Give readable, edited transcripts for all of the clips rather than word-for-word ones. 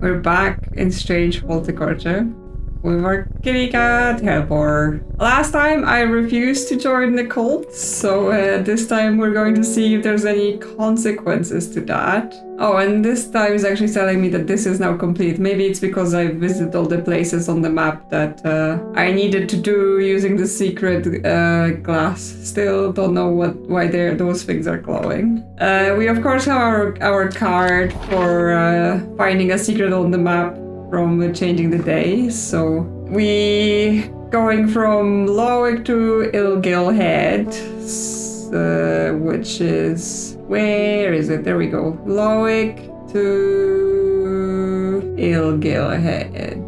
We're back in strange horticulture with our kitty cat Helper. Last time I refused to join the cult, so this time we're going to see if there's any consequences to that. Oh, and this time is actually telling me that this is now complete. Maybe it's because I visited all the places on the map that I needed to do using the secret glass. Still don't know why those things are glowing. We of course have our card for finding a secret on the map from changing the day. So we going from Lowick to Ilgil Head, which is, where is it? There we go. Lowick to Ilgil Head.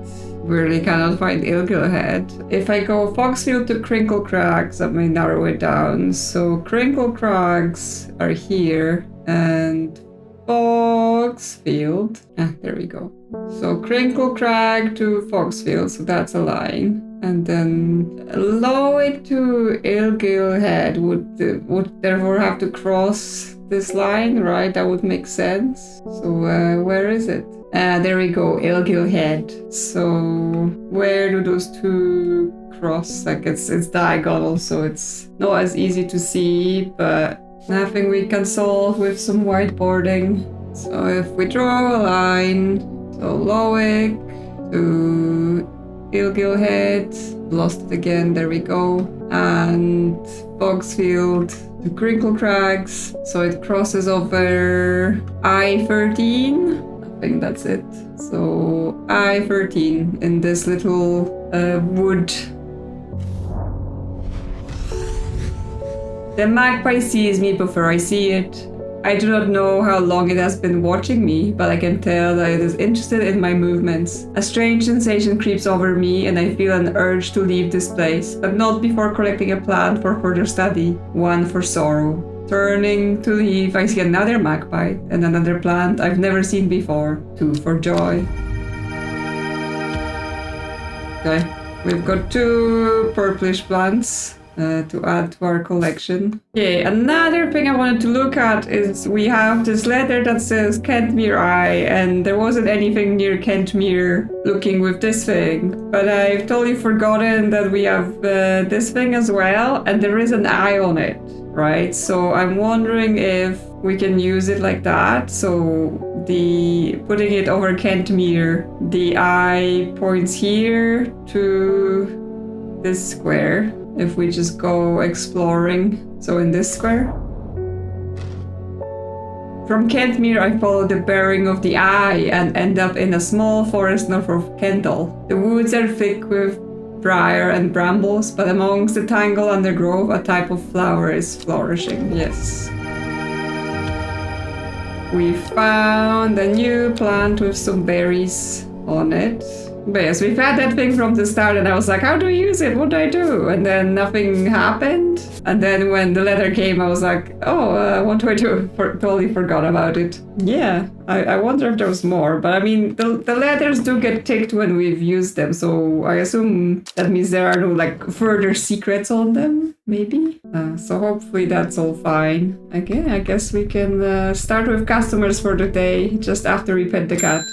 Really cannot find Ilgil Head. If I go Foxfield to Crinkle Crags, that may narrow it down. So Crinkle Crags are here and Foxfield. There we go. So Crinkle Crag to Foxfield, so that's a line. And then Lowick to Ilgil Head would therefore have to cross this line, right? That would make sense. So where is it? There we go, Ilgil Head. So where do those two cross? Like it's diagonal, so it's not as easy to see, but nothing we can solve with some whiteboarding. So if we draw a line, so Lowick to Ilgil Head, lost it again, there we go, and Foxfield to Crinkle Crags, so it crosses over I-13, I think that's it. So I-13 in this little wood. The magpie sees me before I see it. I do not know how long it has been watching me, but I can tell that it is interested in my movements. A strange sensation creeps over me and I feel an urge to leave this place, but not before collecting a plant for further study, one for sorrow. Turning to leave, I see another magpie and another plant I've never seen before, two for joy. Okay, we've got two purplish plants to add to our collection. Okay, another thing I wanted to look at is we have this letter that says Kentmere Eye, and there wasn't anything near Kentmere looking with this thing, but I've totally forgotten that we have this thing as well, and there is an eye on it, right? So I'm wondering if we can use it like that. So putting it over Kentmere, the eye points here to this square. If we just go exploring, so in this square. From Kentmere, I follow the bearing of the eye and end up in a small forest north of Kendal. The woods are thick with briar and brambles, but amongst the tangled undergrowth, a type of flower is flourishing. Yes. We found a new plant with some berries on it. But yes, we've had that thing from the start and I was like, how do I use it? What do I do? And then nothing happened. And then when the letter came, I was like, oh, what do I do? Totally forgot about it. Yeah, I wonder if there was more. But I mean, the letters do get ticked when we've used them. So I assume that means there are no like further secrets on them, maybe. So hopefully that's all fine. Okay, I guess we can start with customers for the day just after we pet the cat.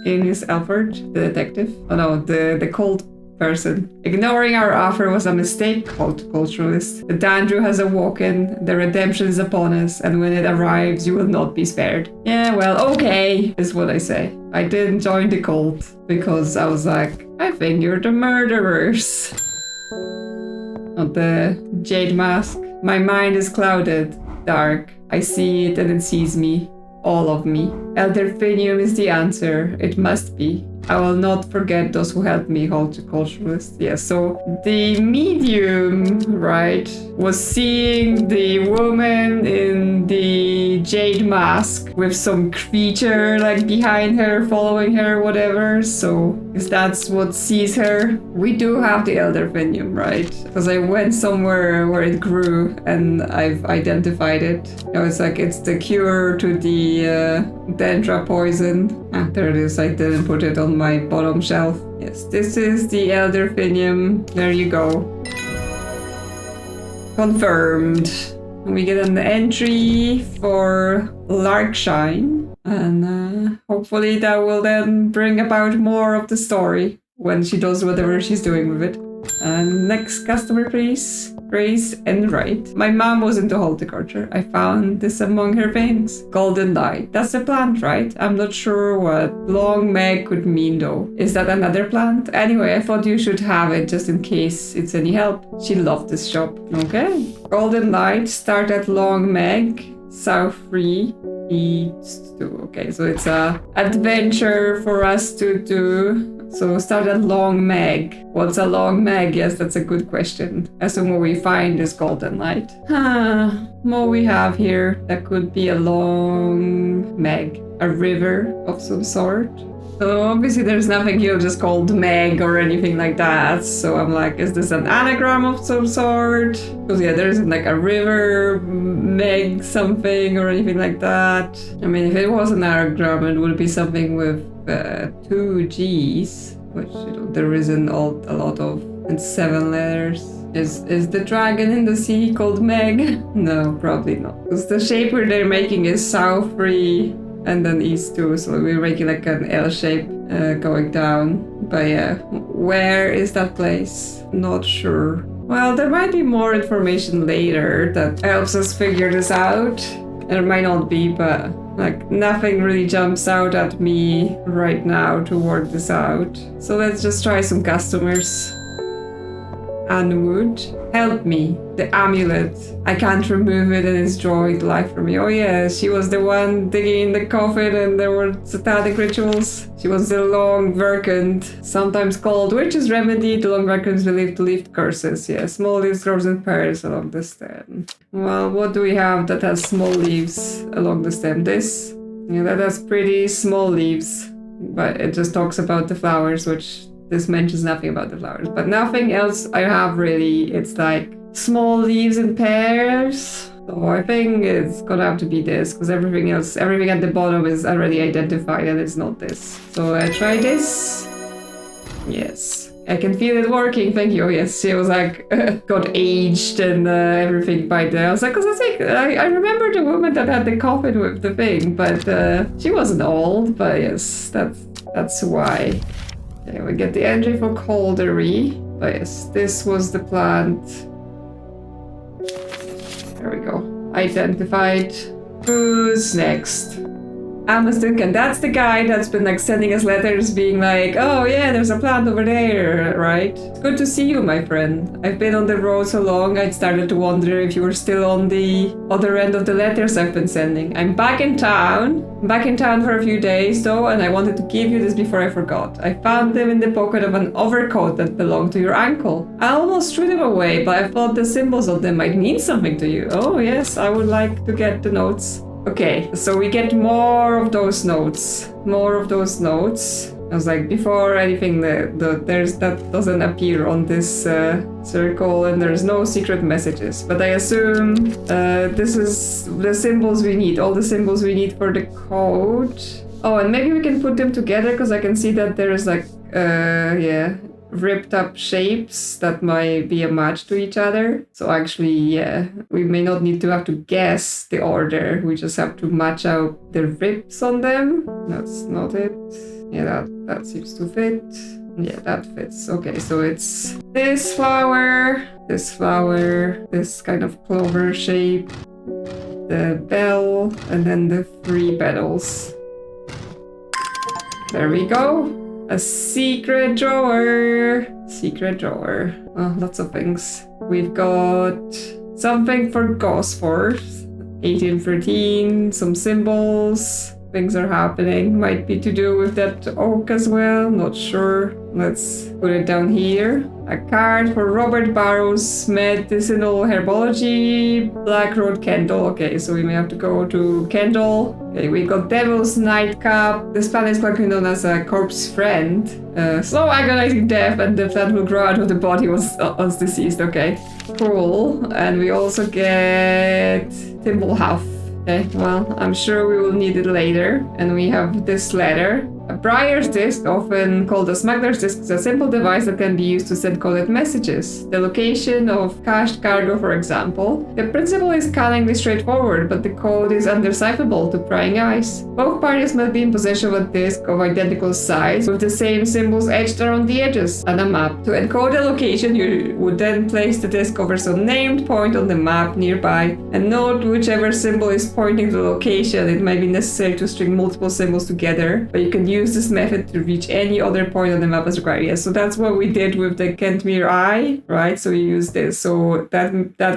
In his effort, the detective. Oh no, the cold person. Ignoring our offer was a mistake, horticulturalist. The Dandrew has awoken, the redemption is upon us, and when it arrives, you will not be spared. Yeah, well, okay, is what I say. I didn't join the cult because I was like, I think you're the murderers. Not the Jade mask. My mind is clouded, dark. I see it and it sees me. All of me. Elderfinium is the answer. It must be. I will not forget those who helped me, horticulturalist. Yeah, so the medium, right, was seeing the woman in the jade mask with some creature like behind her, following her, whatever. So if that's what sees her, we do have the elderfinium, right? Because I went somewhere where it grew and I've identified it. You know, it's like it's the cure to the Dendra poison. There it is. I didn't put it on my bottom shelf. Yes, this is the elderfinium. There you go. Confirmed. We get an entry for Larkshine. And hopefully that will then bring about more of the story when she does whatever she's doing with it. And next customer, please. Grace and Wright. My mom was into horticulture. I found this among her things. Goldenlight. That's a plant, right? I'm not sure what Long Meg could mean though. Is that another plant? Anyway, I thought you should have it just in case it's any help. She loved this shop. Okay. Goldenlight. Start at Long Meg. South 3. East 2. Okay, so it's a adventure for us to do. So start at Long Meg. What's a Long Meg? Yes, that's a good question. Assume what we find is Goldenlight. What we have here, that could be a Long Meg. A river of some sort. So obviously there's nothing here just called Meg or anything like that. So I'm like, is this an anagram of some sort? Because yeah, there isn't like a river, Meg something or anything like that. I mean, if it was an anagram, it would be something with 2 G's, which there isn't a lot of, and 7 letters. Is the dragon in the sea called Meg? No, probably not. Because the shape where they're making is South 3 and then East 2, so we're making like an L shape going down. But yeah, where is that place? Not sure. Well, there might be more information later that helps us figure this out. There might not be, but like nothing really jumps out at me right now to work this out. So let's just try some customers. Anwood, help me. The amulet. I can't remove it and it's drawing life from me. Oh yeah, she was the one digging in the coffin and there were satanic rituals. She was the Long Verkund, sometimes called witch's remedy. The Long Verkund is believed to lift curses. Yeah, small leaves grows in pairs along the stem. Well, what do we have that has small leaves along the stem? This? Yeah, that has pretty small leaves. But it just talks about the flowers, which this mentions nothing about the flowers. But nothing else I have really. It's like small leaves in pairs. So I think it's gonna have to be this, because everything else, everything at the bottom is already identified and it's not this. So I try this. Yes. I can feel it working, thank you. Oh yes, she was like, got aged and everything by then. I was like, because I think, I remember the woman that had the coffin with the thing, but she wasn't old, but yes, that's why. Okay, we get the entry for Caldery. But yes, this was the plant. There we go. Identified. Who's next? Amazon, that's the guy that's been like sending us letters being like, oh yeah, there's a plant over there, right? It's good to see you, my friend. I've been on the road so long, I'd started to wonder if you were still on the other end of the letters I've been sending. I'm back in town. For a few days though, and I wanted to give you this before I forgot. I found them in the pocket of an overcoat that belonged to your uncle. I almost threw them away, but I thought the symbols of them might mean something to you. Oh yes, I would like to get the notes. Okay, so we get more of those notes. I was like, before anything, there's that doesn't appear on this circle, and there's no secret messages. But I assume this is the symbols we need, all the symbols we need for the code. Oh, and maybe we can put them together, because I can see that there's like, ripped up shapes that might be a match to each other. So actually, yeah, we may not need to have to guess the order. We just have to match out the rips on them. That's not it. Yeah, that seems to fit. Yeah, that fits. Okay, so it's this flower, this kind of clover shape, the bell, and then the 3 petals. There we go. A secret drawer. Oh, lots of things. We've got something for Gosforth. 1813, some symbols. Things are happening. Might be to do with that oak as well. Not sure. Let's put it down here. A card for Robert Barrow's Medicinal Herbology, Black Road Kendall. Okay, so we may have to go to Kendall. Okay, we got Devil's Nightcap. This plant is likely known as a corpse friend. Slow agonizing death, and the plant will grow out of the body once deceased. Okay, cool. And we also get Thimblehuff. Okay, well, I'm sure we will need it later. And we have this letter. A briar's disc, often called a smuggler's disc, is a simple device that can be used to send coded messages. The location of cached cargo, for example. The principle is cunningly straightforward, but the code is undecipherable to prying eyes. Both parties must be in possession of a disc of identical size, with the same symbols etched around the edges, and a map. To encode a location, you would then place the disc over some named point on the map nearby, and note whichever symbol is pointing to the location. It may be necessary to string multiple symbols together, but you can use this method to reach any other point on the map as required. Yes, so that's what we did with the Kentmere eye, right? So we used this. So that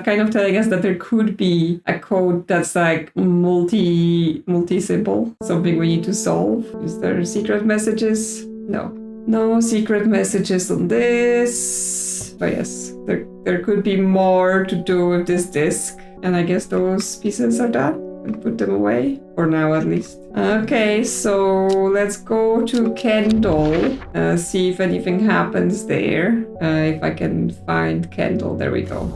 kind of telling us that there could be a code that's like multi-symbol, something we need to solve. Is there secret messages? No secret messages on this. But yes, there could be more to do with this disc. And I guess those pieces are done. And put them away, for now at least. Okay, so let's go to Kendall, see if anything happens there. If I can find Kendall, there we go.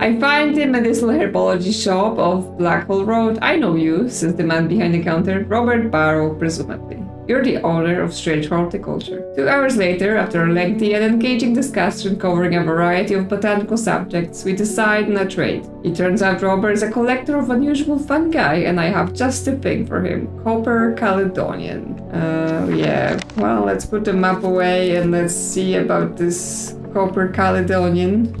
I find the Medicinal Herbology shop of Blackwell Road. I know you, says the man behind the counter, Robert Barrow, presumably. You're the owner of Strange Horticulture. 2 hours later, after a lengthy and engaging discussion covering a variety of botanical subjects, we decide on a trade. It turns out Robert is a collector of unusual fungi, and I have just the thing for him. Copper Caledonian. Yeah. Well, let's put the map away and let's see about this Copper Caledonian.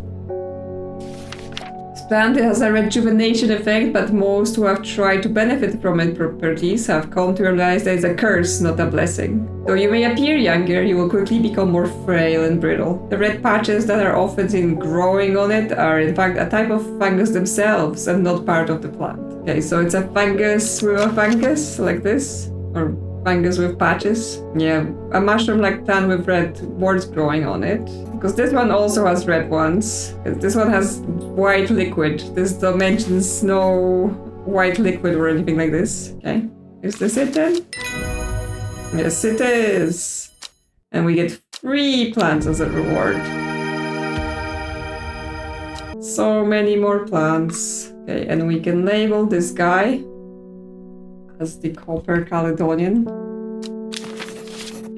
Plant has a rejuvenation effect, but most who have tried to benefit from its properties have come to realize that it's a curse, not a blessing. Though you may appear younger, you will quickly become more frail and brittle. The red patches that are often seen growing on it are in fact a type of fungus themselves and not part of the plant. Okay, so it's a fungus with a fungus, like this, or fungus with patches. Yeah, a mushroom-like plant with red warts growing on it. Because this one also has red ones. This one has white liquid. This mentions no white liquid or anything like this. Okay, is this it then? Yes, it is. And we get 3 plants as a reward. So many more plants. Okay, and we can label this guy as the Copper Caledonian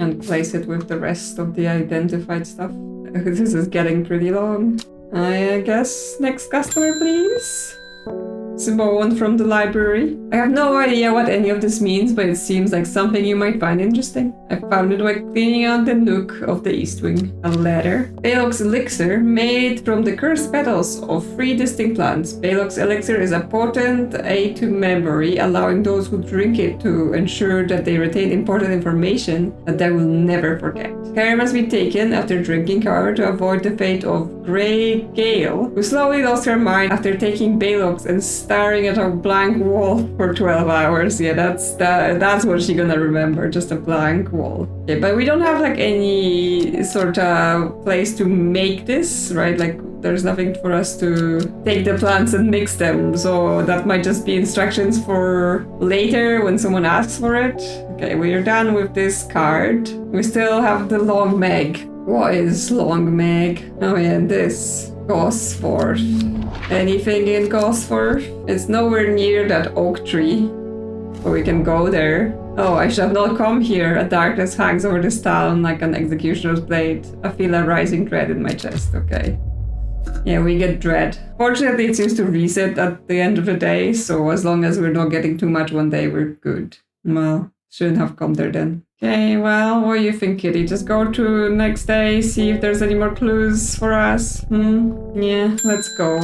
and place it with the rest of the identified stuff. This is getting pretty long. I guess next customer, please. Simone from the library. I have no idea what any of this means, but it seems like something you might find interesting. I found it while cleaning out the nook of the East Wing. A letter. Baylock's Elixir, made from the cursed petals of 3 distinct plants. Baylock's Elixir is a potent aid to memory, allowing those who drink it to ensure that they retain important information that they will never forget. Care must be taken after drinking, however, to avoid the fate of Grey Gale, who slowly lost her mind after taking Baylock's and staring at a blank wall for 12 hours. Yeah, that's what she's gonna remember, just a blank wall. Okay, but we don't have like any sort of place to make this, right? Like there's nothing for us to take the plants and mix them, so that might just be instructions for later when someone asks for it. Okay, we're done with this card. We still have the Long Meg. What is Long Meg? Oh yeah, this. Gosford. Anything in Gosford? It's nowhere near that oak tree, but we can go there. Oh, I should have not come here. A darkness hangs over this town like an executioner's blade. I feel a rising dread in my chest. Okay. Yeah, we get dread. Fortunately, it seems to reset at the end of the day, so as long as we're not getting too much one day, we're good. Well, shouldn't have come there then. Okay, well, what do you think, Kitty? Just go to next day, see if there's any more clues for us? Yeah, let's go.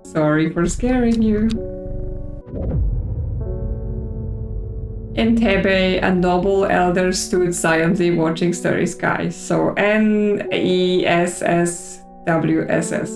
Sorry for scaring you. In Tebe, a noble elder stood silently watching starry skies. So NESSWSS.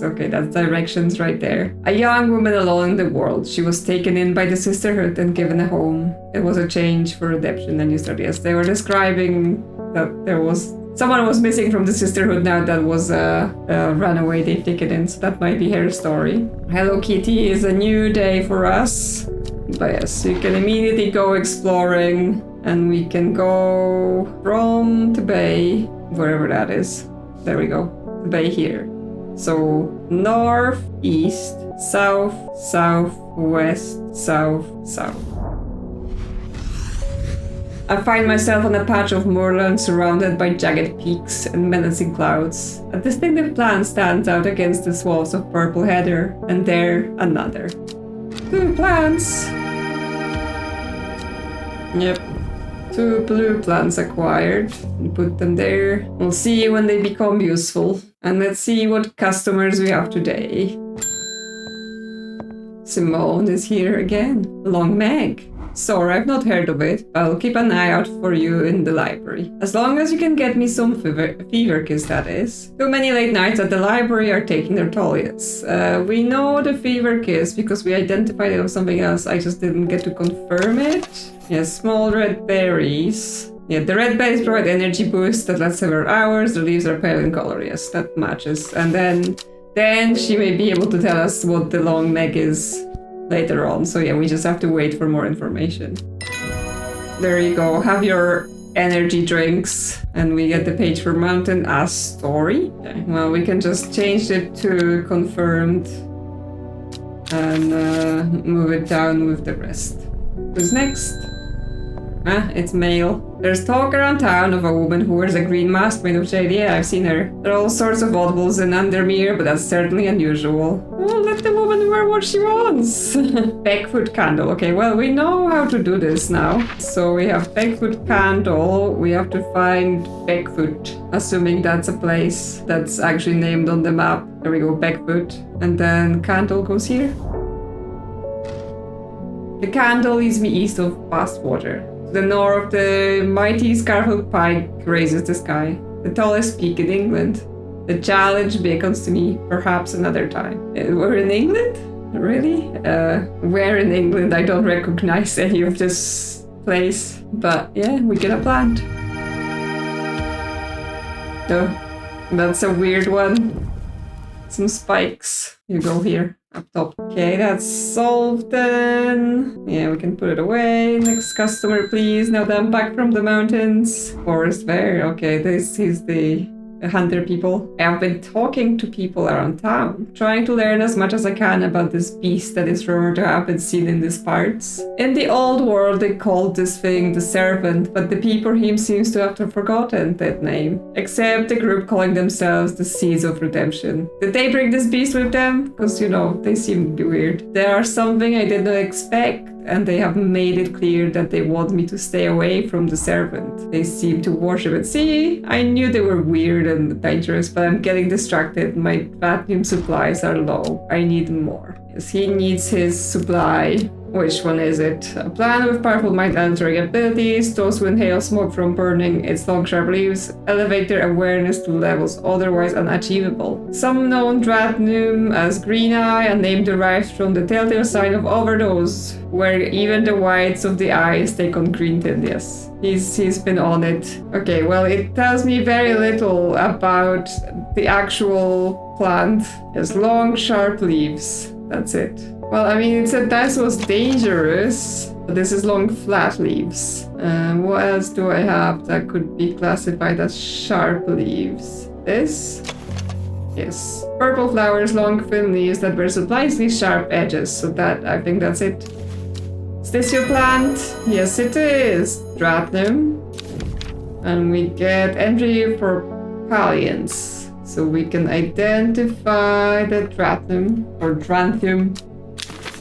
Okay, that's directions right there. A young woman alone in the world. She was taken in by the sisterhood and given a home. It was a change for redemption. And you start, yes, they were describing that there was someone was missing from the sisterhood now that was a runaway they've taken in. So that might be her story. Hello Kitty is a new day for us. But yes, you can immediately go exploring and we can go from the bay, wherever that is. There we go. The bay here. So north, east, south, south, west, south, south. I find myself on a patch of moorland surrounded by jagged peaks and menacing clouds. A distinctive plant stands out against the swaths of purple heather, and there another. 2 plants! Yep. 2 blue plants acquired. And put them there. We'll see when they become useful. And let's see what customers we have today. Simone is here again. Long Meg. Sorry, I've not heard of it, but I'll keep an eye out for you in the library. As long as you can get me some fever kiss, that is. Too many late nights at the library are taking their toll, yes. We know the fever kiss because we identified it on something else. I just didn't get to confirm it. Yes, small red berries. Yeah, the red berries provide energy boost that lasts several hours. The leaves are pale in color, yes, that matches. And then she may be able to tell us what the Long Meg is later on. So yeah, we just have to wait for more information. There you go. Have your energy drinks. And we get the page for Mountain as story. Okay. Well, we can just change it to confirmed and move it down with the rest. Who's next? It's male. There's talk around town of a woman who wears a green mask made of jade. Yeah, I've seen her. There are all sorts of audibles in Undermere, but that's certainly unusual. Oh, let the woman wear what she wants. Pegfoot candle. Okay, well, we know how to do this now. So we have Pegfoot candle. We have to find Pegfoot, assuming that's a place that's actually named on the map. There we go, Pegfoot. And then candle goes here. The candle leads me east of Pastwater. The north, the mighty Scarfell Pike raises the sky, the tallest peak in England. The challenge beckons to me, perhaps another time. We're in England? Really? Where in England? I don't recognize any of this place. But yeah, we get a plant. Oh, that's a weird one. Some spikes. You go here. Up top. Okay, that's solved then. Yeah, we can put it away. Next customer, please. Now that I'm back from the mountains. Forest Bear. Okay, this is the hunter people. I've been talking to people around town, trying to learn as much as I can about this beast that is rumored to have been seen in these parts. In the old world, they called this thing the Servant, but the people here seems to have forgotten that name, except the group calling themselves the Seeds of Redemption. Did they bring this beast with them? Because, you know, they seem to be weird. They are something I did not expect, and they have made it clear that they want me to stay away from the Servant. They seem to worship it. See, I knew they were weird and dangerous, but I'm getting distracted. My vacuum supplies are low. I need more. Yes, he needs his supply. Which one is it? A plant with powerful mind-altering abilities. Those who inhale smoke from burning its long sharp leaves elevate their awareness to levels otherwise unachievable. Some known Dratnum as Green Eye, a name derived from the telltale sign of overdose, where even the whites of the eyes take on green tint. Yes, he's been on it. Okay, well, it tells me very little about the actual plant. It has long sharp leaves. That's it. Well, I mean, it said this was dangerous. This is long flat leaves. What else do I have that could be classified as sharp leaves? This? Yes. Purple flowers, long thin leaves that bear surprisingly sharp edges. So that, I think that's it. Is this your plant? Yes, it is. Dratnum. And we get entry for Palliance. So we can identify the Dratnum or Dranthium.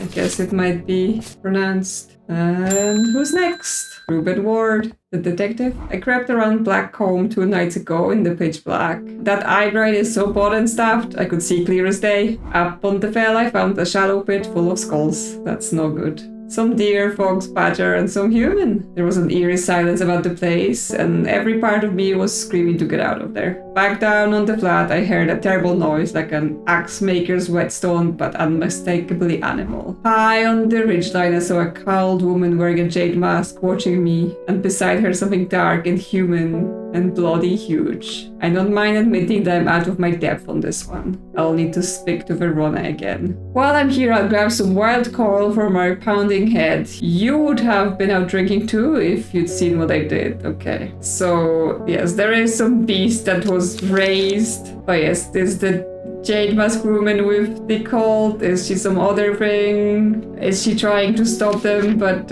I guess it might be pronounced. And who's next? Reuben Ward, the detective. I crept around Blackcomb 2 nights ago in the pitch black. That eyesight is so bought and staffed, I could see clear as day. Up on the fell, I found a shallow pit full of skulls. That's no good. Some deer, fox, badger, and some human. There was an eerie silence about the place, and every part of me was screaming to get out of there. Back down on the flat, I heard a terrible noise, like an axe maker's whetstone, but unmistakably animal. High on the ridgeline, I saw a cowled woman wearing a jade mask watching me, and beside her something dark and human and bloody huge. I don't mind admitting that I'm out of my depth on this one. I'll need to speak to Verona again. While I'm here, I'll grab some wild coral for my pounding head. You would have been out drinking too if you'd seen what I did. Okay. So, yes, there is some beast that was raised. But yes, this is the Jade mushroom with the cult? Is she some other thing? Is she trying to stop them but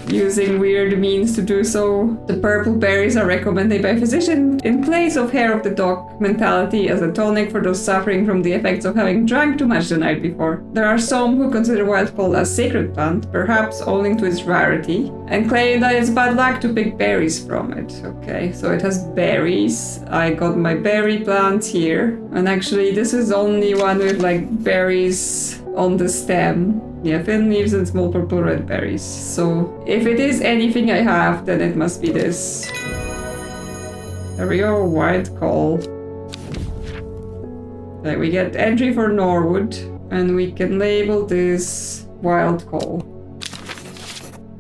using weird means to do so? The purple berries are recommended by physician in place of hair of the dog mentality as a tonic for those suffering from the effects of having drank too much the night before. There are some who consider wild cult a sacred plant, perhaps owing to its rarity, and claim that it's bad luck to pick berries from it. Okay, so it has berries. I got my berry plant here, and actually this is only one with like berries on the stem. Yeah, thin leaves and small purple red berries. So if it is anything I have, then it must be this. There we go, wild call. Okay, we get entry for Norwood, and we can label this wild call.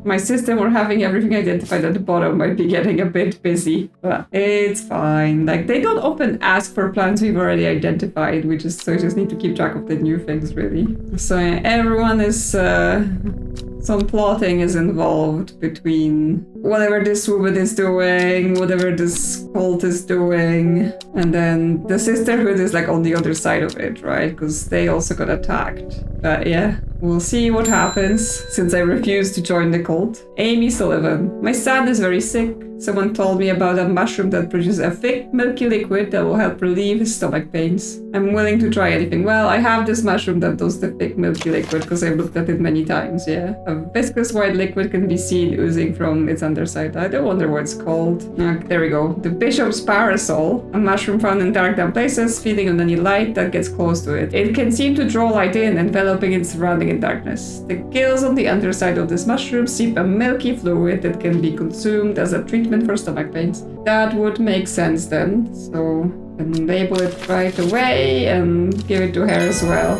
My system or having everything identified at the bottom might be getting a bit busy, but it's fine. Like, they don't often ask for plants we've already identified, so we just need to keep track of the new things, really. So yeah, everyone is, some plotting is involved between whatever this woman is doing, whatever this cult is doing, and then the sisterhood is like on the other side of it, right? Because they also got attacked. But yeah, we'll see what happens since I refuse to join the cult. Amy Sullivan. My son is very sick. Someone told me about a mushroom that produces a thick, milky liquid that will help relieve his stomach pains. I'm willing to try anything. Well, I have this mushroom that does the thick, milky liquid because I've looked at it many times, yeah. A viscous white liquid can be seen oozing from its underside. I don't wonder what it's called. There we go. The bishop's parasol, a mushroom found in dark down places, feeding on any light that gets close to it. It can seem to draw light in, enveloping its surrounding in darkness. The gills on the underside of this mushroom seep a milky fluid that can be consumed as a treatment for stomach pains. That would make sense then. So I can label it right away and give it to her as well.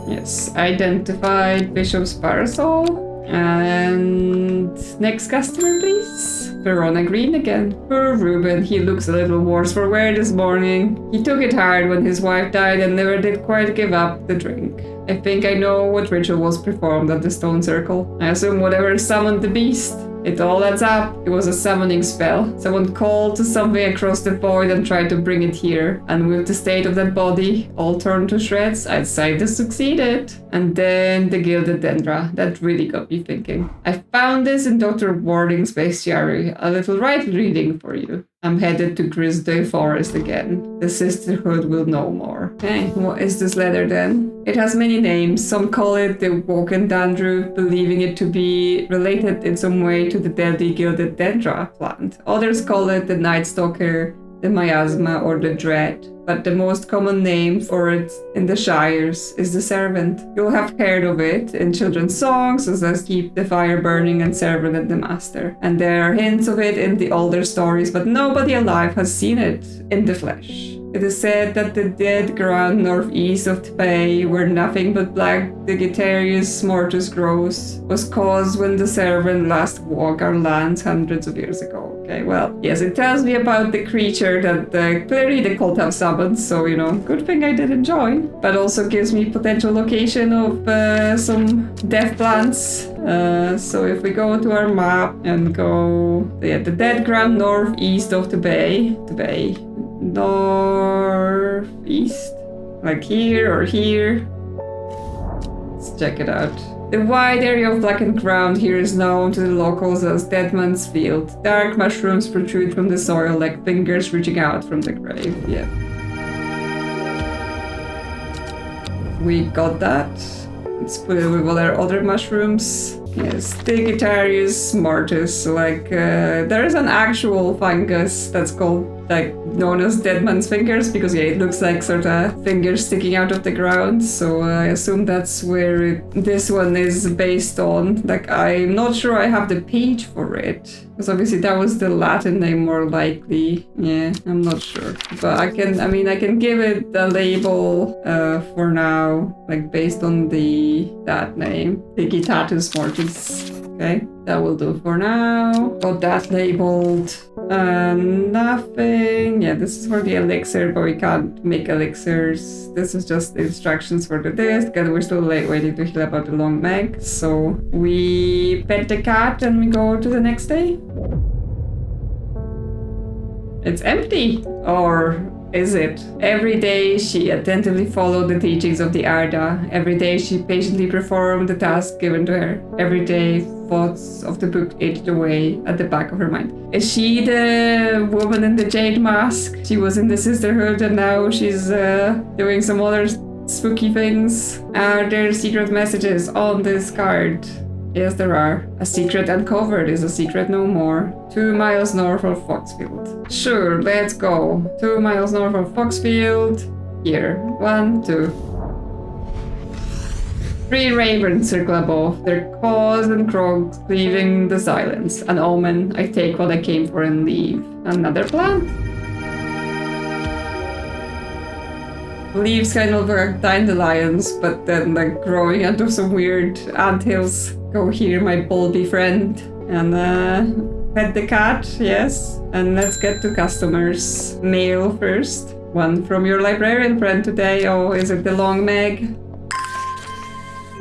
Yes, identified bishop's parasol. And next customer, please. Verona Green again. Poor Ruben, he looks a little worse for wear this morning. He took it hard when his wife died and never did quite give up the drink. I think I know what ritual was performed at the stone circle. I assume whatever summoned the beast. It all adds up. It was a summoning spell. Someone called to something across the void and tried to bring it here. And with the state of that body all torn to shreds, I'd say this succeeded. And then the Gilded Dendra. That really got me thinking. I found this in Dr. Warding's bestiary. A little right reading for you. I'm headed to Grisdale Forest again. The sisterhood will know more. Okay, what is this letter then? It has many names. Some call it the Woken Dandruff, believing it to be related in some way to the deadly Gilded Dendra plant. Others call it the Night Stalker, the Miasma, or the Dread. But the most common name for it in the Shires is the Servant. You'll have heard of it in children's songs, as I keep the fire burning and Servant and the Master. And there are hints of it in the older stories, but nobody alive has seen it in the flesh. It is said that the dead ground northeast of Tbay, where nothing but black Digitarius mortis grows, was caused when the Servant last walked our lands hundreds of years ago. Okay, well, yes, it tells me about the creature that clearly the cult have summoned, so, you know, good thing I didn't join. But also gives me potential location of some death plants. So if we go to our map and go, yeah, the dead ground northeast of the bay, northeast, like here or here. Let's check it out. The wide area of blackened ground here is known to the locals as Dead Man's Field. Dark mushrooms protrude from the soil like fingers reaching out from the grave. Yeah. We got that. Let's put it with all our other mushrooms. Yes, Digitarius mortis. Like, there is an actual fungus that's called, like, known as Dead Man's Fingers, because yeah, it looks like sort of fingers sticking out of the ground. So I assume that's where this one is based on. Like, I'm not sure I have the page for it, because obviously that was the Latin name more likely. Yeah, I'm not sure, but I can give it a label for now, like based on that name, Digitatus mortis. Okay, that will do for now. Got that labeled. Nothing. Yeah, this is for the elixir, but we can't make elixirs. This is just the instructions for the disc, and we're still waiting to hear about the Long Meg. So we pet the cat and we go to the next day. It's empty. Or is it. Every day she attentively followed the teachings of the Arda. Every day she patiently performed the task given to her. Every day thoughts of the book aged away at the back of her mind. Is she the woman in the Jade mask? She was in the Sisterhood and now she's doing some other spooky things. Are there secret messages on this card? Yes, there are. A secret uncovered is a secret no more. 2 miles north of Foxfield. Sure, let's go. 2 miles north of Foxfield. Here. 1, 2. 3 ravens circle above, their caws and croaks cleaving the silence. An omen. I take what I came for and leave. Another plant? Leaves kind of like dandelions, but then like growing out of some weird anthills. Go here, my bulby friend, and pet the cat, yes. And let's get to customers. Mail first. One from your librarian friend today. Oh, is it the Long Meg?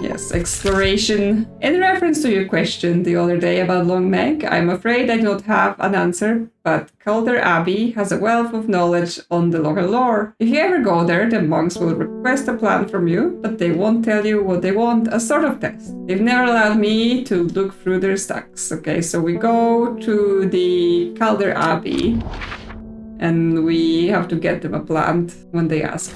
Yes, exploration. In reference to your question the other day about Long Meg, I'm afraid I don't have an answer, but Calder Abbey has a wealth of knowledge on the local lore. If you ever go there, the monks will request a plan from you, but they won't tell you what they want, a sort of test. They've never allowed me to look through their stacks. Okay, so we go to the Calder Abbey, and we have to get them a plant when they ask.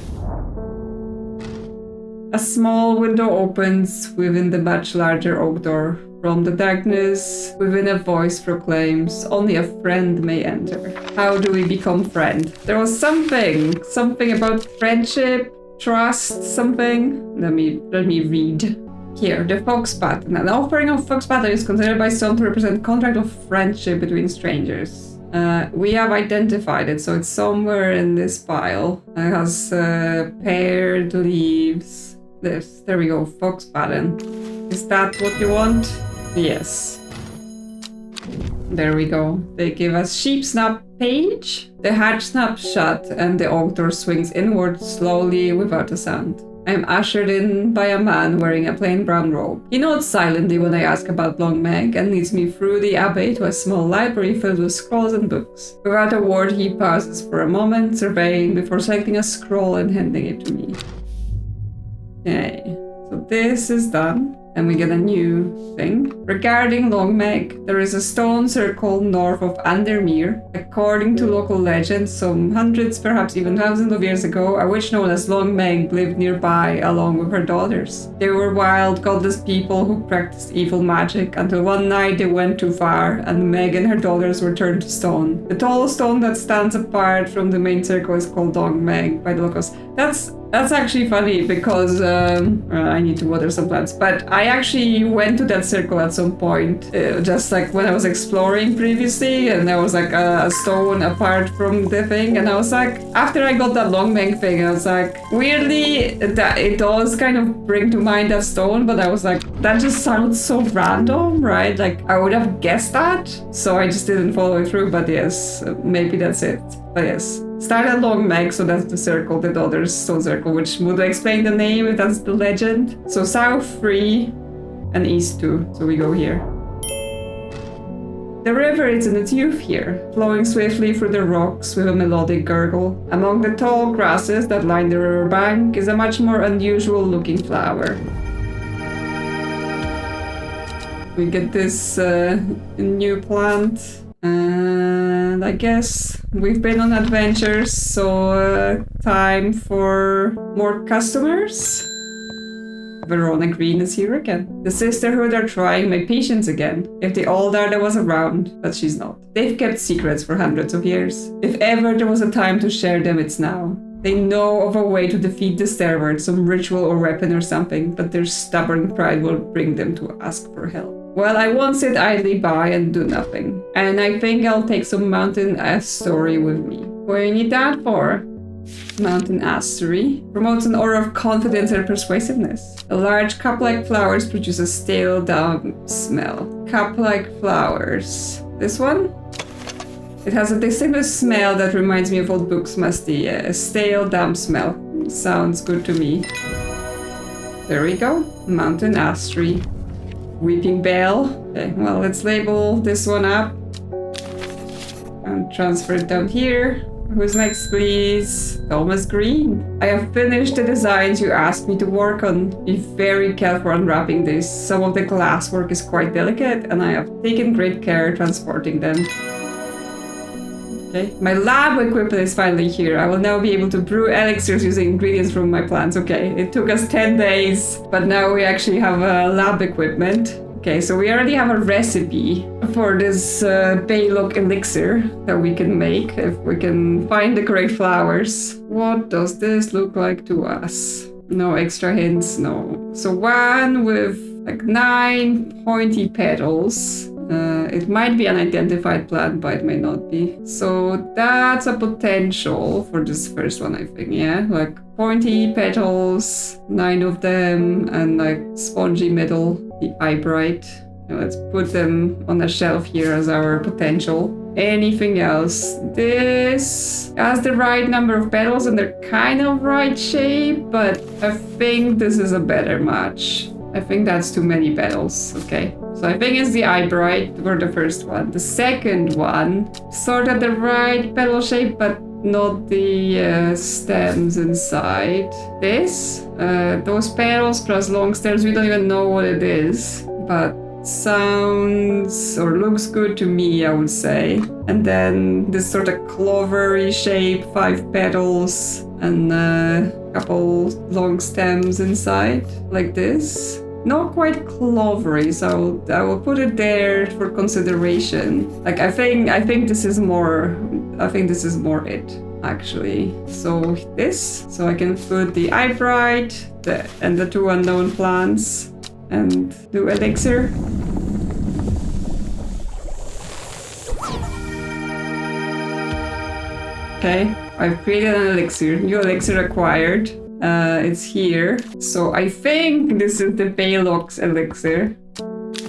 A small window opens within the much larger oak door. From the darkness, within a voice proclaims, only a friend may enter. How do we become friend? There was something about friendship, trust, something. Let me read. Here, the fox pattern. An offering of fox pattern is considered by some to represent contract of friendship between strangers. We have identified it, so it's somewhere in this pile. It has paired leaves. There we go, fox pattern. Is that what you want? Yes. There we go. They give us sheep snap page. The hatch snaps shut and the oak door swings inward slowly without a sound. I am ushered in by a man wearing a plain brown robe. He nods silently when I ask about Long Meg and leads me through the abbey to a small library filled with scrolls and books. Without a word, he pauses for a moment, surveying before selecting a scroll and handing it to me. Okay, so this is done. And we get a new thing. Regarding Long Meg, there is a stone circle north of Undermere. According to local legend, some hundreds, perhaps even thousands of years ago, a witch known as Long Meg lived nearby along with her daughters. They were wild, godless people who practiced evil magic until one night they went too far and Meg and her daughters were turned to stone. The tall stone that stands apart from the main circle is called Long Meg by the locals. That's actually funny because I need to water some plants, but I actually went to that circle at some point, just like when I was exploring previously, and there was like a stone apart from the thing, and I was like, after I got that Long Meg thing, I was like, weirdly, that it does kind of bring to mind that stone, but I was like, that just sounds so random, right? Like, I would have guessed that, so I just didn't follow it through, but yes, maybe that's it. But yes, start at Long Meg, so that's the circle, the daughter's stone circle, which would explain the name if that's the legend. So south 3 and east 2, so we go here. The river is in its youth here, flowing swiftly through the rocks with a melodic gurgle. Among the tall grasses that line the river bank is a much more unusual looking flower. We get this new plant. And I guess we've been on adventures, so time for more customers. Verona Green is here again. The Sisterhood are trying my patience again. If the Aldarda was around, but she's not. They've kept secrets for hundreds of years. If ever there was a time to share them, it's now. They know of a way to defeat the Stairward, some ritual or weapon or something, but their stubborn pride will bring them to ask for help. Well, I won't sit idly by and do nothing. And I think I'll take some mountain astery with me. What do you need that for? Mountain astery promotes an aura of confidence and persuasiveness. A large cup-like flowers produce a stale, damp smell. Cup-like flowers. This one? It has a distinctive smell that reminds me of old books, musty. A stale, damp smell. Sounds good to me. There we go. Mountain astery. Weeping Bell. Okay, well, let's label this one up and transfer it down here. Who's next, please? Thomas Green. I have finished the designs you asked me to work on. Be very careful unwrapping this. Some of the glasswork is quite delicate, and I have taken great care transporting them. Okay, my lab equipment is finally here. I will now be able to brew elixirs using ingredients from my plants. Okay, it took us 10 days, but now we actually have lab equipment. Okay, so we already have a recipe for this Baylock elixir that we can make if we can find the correct flowers. What does this look like to us? No extra hints, no. So one with like 9 pointy petals. It might be an identified plant, but it may not be. So that's a potential for this first one, I think, yeah? Like pointy petals, 9 of them, and like spongy middle, the eyebright. Let's put them on a shelf here as our potential. Anything else? This has the right number of petals and they're kind of right shape, but I think this is a better match. I think that's too many petals. Okay, so I think it's the eyebright for the first one. The second one, sort of the right petal shape, but not the stems inside. This, those petals plus long stems, we don't even know what it is, but sounds or looks good to me, I would say. And then this sort of clovery shape, 5 petals, and a couple long stems inside, like this. Not quite clovery, so I will put it there for consideration. Like I think this is more. I think this is more it actually. So this, so I can put the eyebright and the 2 unknown plants and do elixir. Okay, I've created an elixir. New elixir acquired. It's here. So I think this is the Baylock's elixir,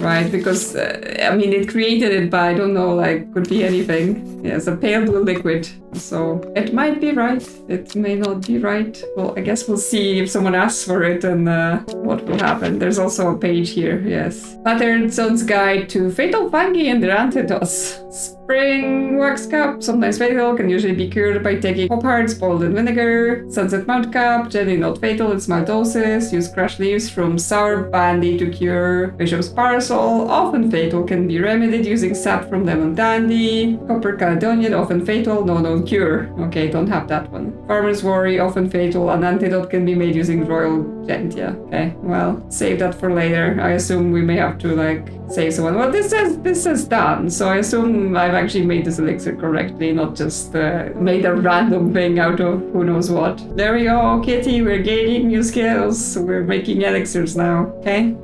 right? Because, I mean, it created it, but I don't know, like, could be anything. Yeah, it's a pale blue liquid. So it might be right. It may not be right. Well, I guess we'll see if someone asks for it and what will happen. There's also a page here, yes. Patterned Zone's Guide to Fatal Fungi and their Antidotes. Spring wax cup, sometimes fatal, can usually be cured by taking hop hearts boiled in vinegar. Sunset mount cup, generally not fatal in small doses. Use crushed leaves from sour bandy to cure. Bishop's parasol, often fatal, can be remedied using sap from lemon dandy. Copper caledonian, often fatal, no known cure. Okay, don't have that one. Farmer's worry, often fatal, an antidote can be made using royal gentia. Okay, well, save that for later. I assume we may have to like say someone, well, this says done, so I assume I've actually made this elixir correctly, not just made a random thing out of who knows what. There we go, Kitty, we're gaining new skills. We're making elixirs now, okay?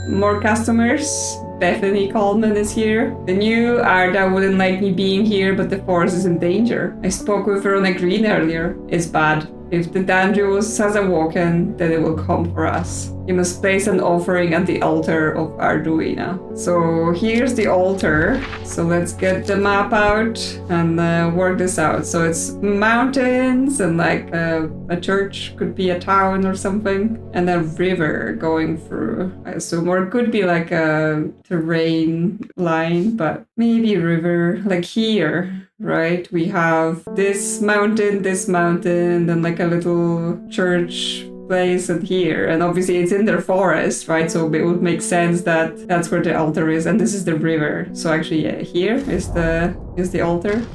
More customers. Bethany Coleman is here. The new Arda wouldn't like me being here, but the forest is in danger. I spoke with her on a green earlier. It's bad. If the Dandrios has awoken, then it will come for us. You must place an offering at the altar of Arduina. So here's the altar. So let's get the map out and work this out. So it's mountains and like a church, could be a town or something. And a river going through, I assume. Or it could be like a terrain line, but maybe river. Like here. Right, we have this mountain, then like a little church place and here, and obviously it's in their forest, right? So it would make sense that that's where the altar is, and this is the river. So actually, yeah, here is the altar.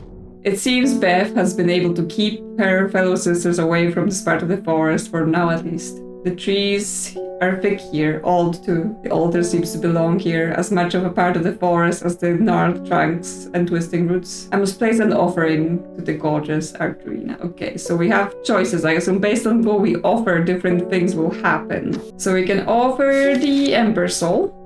It seems Beth has been able to keep her fellow sisters away from this part of the forest, for now at least. The trees are thick here, old too. The altar seems to belong here, as much of a part of the forest as the gnarled trunks and twisting roots. I must place an offering to the gorgeous Arduina. Okay, so we have choices. I assume based on what we offer, different things will happen. So we can offer the Ember Soul.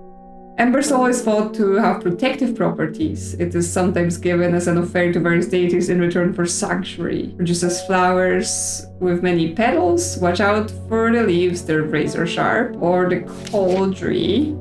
Ember Soul is thought to have protective properties. It is sometimes given as an offering to various deities in return for sanctuary. Produces flowers with many petals. Watch out for the leaves, they're razor sharp. Or the Cauldry.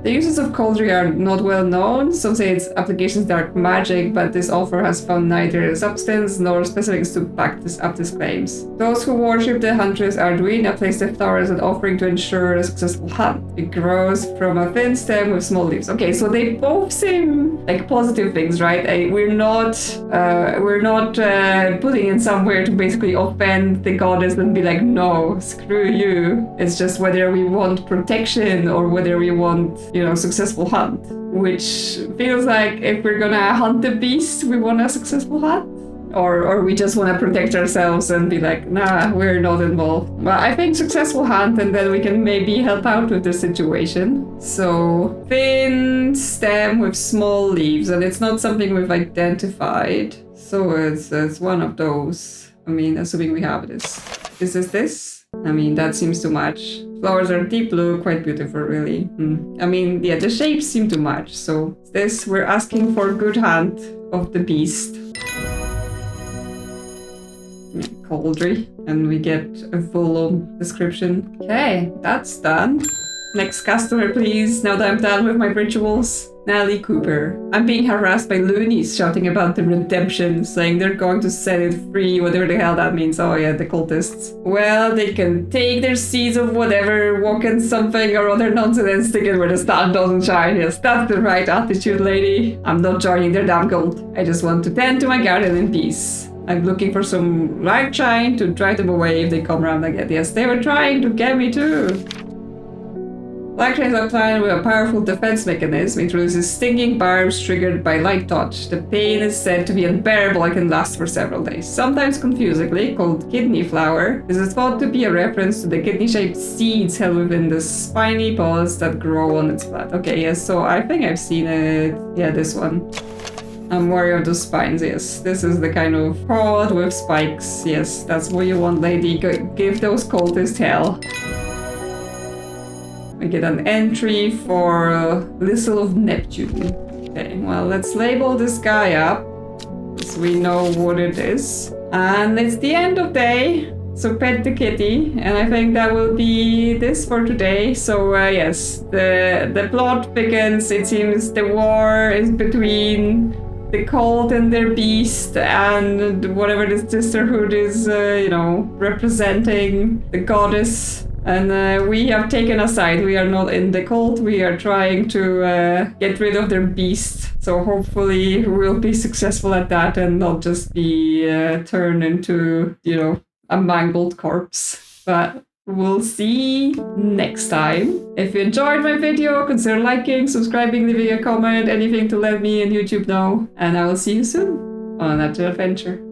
The uses of cauldry are not well known. Some say its applications dark magic, but this author has found neither substance nor specifics to back up these claims. Those who worship the huntress Arduina place the flower as an offering to ensure a successful hunt. It grows from a thin stem with small leaves. Okay, so they both seem like positive things, right? We're not putting in somewhere to basically offend the goddess and be like, no, screw you. It's just whether we want protection or whether we want, successful hunt, which feels like if we're gonna hunt the beast, we want a successful hunt, or we just want to protect ourselves and be like, nah, we're not involved. Well, I think successful hunt, and then we can maybe help out with the situation. So thin stem with small leaves, and it's not something we've identified, so it's one of those. I mean, assuming we have this. Is this? I mean, that seems to match. Flowers are deep blue, quite beautiful, really. I mean, yeah, the shapes seem to match. So this, we're asking for good hunt of the beast. Cauldry, and we get a full description. Okay, that's done. Next customer, please. Now that I'm done with my rituals. Nellie Cooper. I'm being harassed by loonies shouting about the redemption, saying they're going to set it free, whatever the hell that means. Oh yeah, the cultists. Well, they can take their seeds of whatever, walk in something or other nonsense and stick it where the sun doesn't shine. Yes, that's the right attitude, lady. I'm not joining their damn cult. I just want to tend to my garden in peace. I'm looking for some light shine to drive them away if they come around again. Yes, they were trying to get me too. Black Trains are applied with a powerful defense mechanism. It introduces stinging barbs triggered by light touch. The pain is said to be unbearable and can last for several days. Sometimes confusingly called kidney flower, this is thought to be a reference to the kidney-shaped seeds held within the spiny pods that grow on its plant. Okay, yes, so I think I've seen it. Yeah, this one. I'm worried of the spines, yes. This is the kind of pod with spikes. Yes, that's what you want, lady. Give those cultists hell. We get an entry for Elixir of Neptune. Okay, well, let's label this guy up so we know what it is. And it's the end of day, so pet the kitty. And I think that will be this for today. So yes, the plot begins. It seems the war is between the cult and their beast and whatever this sisterhood is, representing the goddess. And we have taken a side. We are not in the cult. We are trying to get rid of their beast. So hopefully we'll be successful at that and not just be turned into, a mangled corpse. But we'll see next time. If you enjoyed my video, consider liking, subscribing, leaving a comment, anything to let me and YouTube know. And I will see you soon on another adventure.